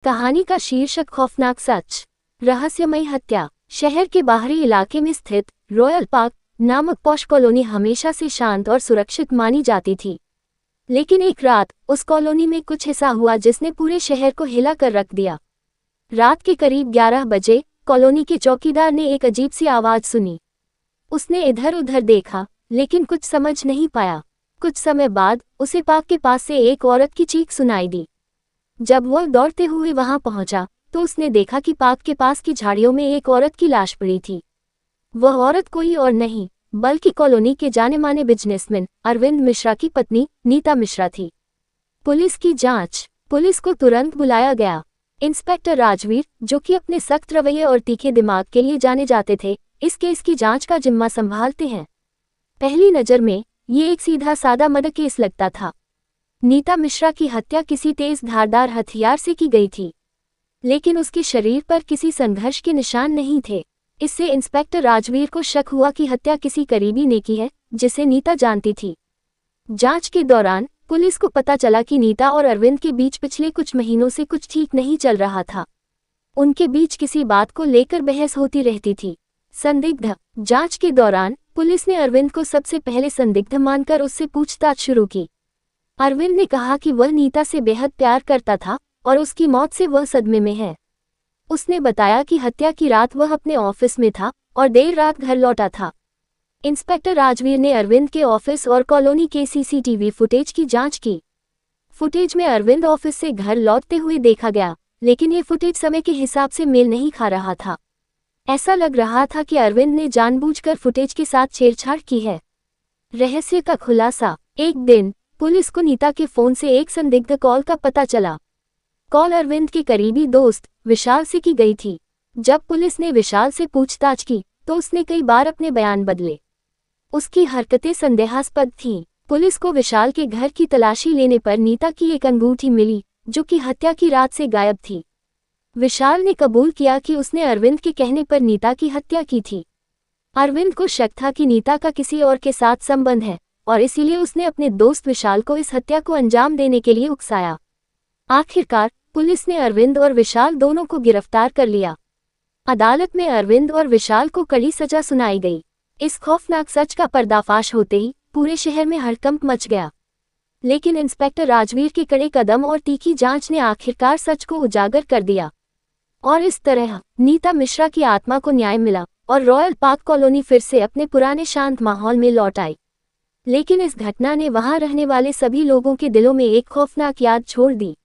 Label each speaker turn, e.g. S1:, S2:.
S1: कहानी का शीर्षक खौफनाक सच। रहस्यमयी हत्या। शहर के बाहरी इलाके में स्थित रॉयल पार्क नामक पॉश कॉलोनी हमेशा से शांत और सुरक्षित मानी जाती थी। लेकिन एक रात उस कॉलोनी में कुछ ऐसा हुआ जिसने पूरे शहर को हिला कर रख दिया। रात के करीब 11 बजे कॉलोनी के चौकीदार ने एक अजीब सी आवाज़ सुनी। उसने इधर उधर देखा लेकिन कुछ समझ नहीं पाया। कुछ समय बाद उसे पार्क के पास से एक औरत की चीख सुनाई दी। जब वह दौड़ते हुए वहां पहुंचा तो उसने देखा कि पार्क के पास की झाड़ियों में एक औरत की लाश पड़ी थी। वह औरत कोई और नहीं बल्कि कॉलोनी के जाने माने बिजनेसमैन अरविंद मिश्रा की पत्नी नीता मिश्रा थी। पुलिस की जांच। पुलिस को तुरंत बुलाया गया। इंस्पेक्टर राजवीर, जो कि अपने सख्त रवैये और तीखे दिमाग के लिए जाने जाते थे, इस केस की जांच का जिम्मा संभालते हैं। पहली नज़र में ये एक सीधा सादा मर्डर केस लगता था। नीता मिश्रा की हत्या किसी तेज धारदार हथियार से की गई थी, लेकिन उसके शरीर पर किसी संघर्ष के निशान नहीं थे। इससे इंस्पेक्टर राजवीर को शक हुआ कि हत्या किसी करीबी ने की है जिसे नीता जानती थी। जांच के दौरान पुलिस को पता चला कि नीता और अरविंद के बीच पिछले कुछ महीनों से कुछ ठीक नहीं चल रहा था। उनके बीच किसी बात को लेकर बहस होती रहती थी। संदिग्ध। जांच के दौरान पुलिस ने अरविंद को सबसे पहले संदिग्ध मानकर उससे पूछताछ शुरू की। अरविंद ने कहा कि वह नीता से बेहद प्यार करता था और उसकी मौत से वह सदमे में है। उसने बताया कि हत्या की रात वह अपने ऑफिस में था और देर रात घर लौटा था। इंस्पेक्टर राजवीर ने अरविंद के ऑफिस और कॉलोनी के सीसीटीवी फुटेज की जांच की। फुटेज में अरविंद ऑफिस से घर लौटते हुए देखा गया, लेकिन ये फुटेज समय के हिसाब से मेल नहीं खा रहा था। ऐसा लग रहा था कि अरविंद ने जानबूझकर फुटेज के साथ छेड़छाड़ की है। रहस्य का खुलासा। एक दिन पुलिस को नीता के फोन से एक संदिग्ध कॉल का पता चला। कॉल अरविंद के करीबी दोस्त विशाल से की गई थी। जब पुलिस ने विशाल से पूछताछ की तो उसने कई बार अपने बयान बदले। उसकी हरकतें संदेहास्पद थीं। पुलिस को विशाल के घर की तलाशी लेने पर नीता की एक अंगूठी मिली जो कि हत्या की रात से गायब थी। विशाल ने कबूल किया कि उसने अरविंद के कहने पर नीता की हत्या की थी। अरविंद को शक था कि नीता का किसी और के साथ संबंध है और इसीलिए उसने अपने दोस्त विशाल को इस हत्या को अंजाम देने के लिए उकसाया। आखिरकार पुलिस ने अरविंद और विशाल दोनों को गिरफ्तार कर लिया। अदालत में अरविंद और विशाल को कड़ी सजा सुनाई गई। इस खौफनाक सच का पर्दाफाश होते ही पूरे शहर में हड़कंप मच गया। लेकिन इंस्पेक्टर राजवीर के कड़े कदम और तीखी जांच ने आखिरकार सच को उजागर कर दिया और इस तरह नीता मिश्रा की आत्मा को न्याय मिला और रॉयल पार्क कॉलोनी फिर से अपने पुराने शांत माहौल में लौट आई। लेकिन इस घटना ने वहां रहने वाले सभी लोगों के दिलों में एक खौफनाक याद छोड़ दी।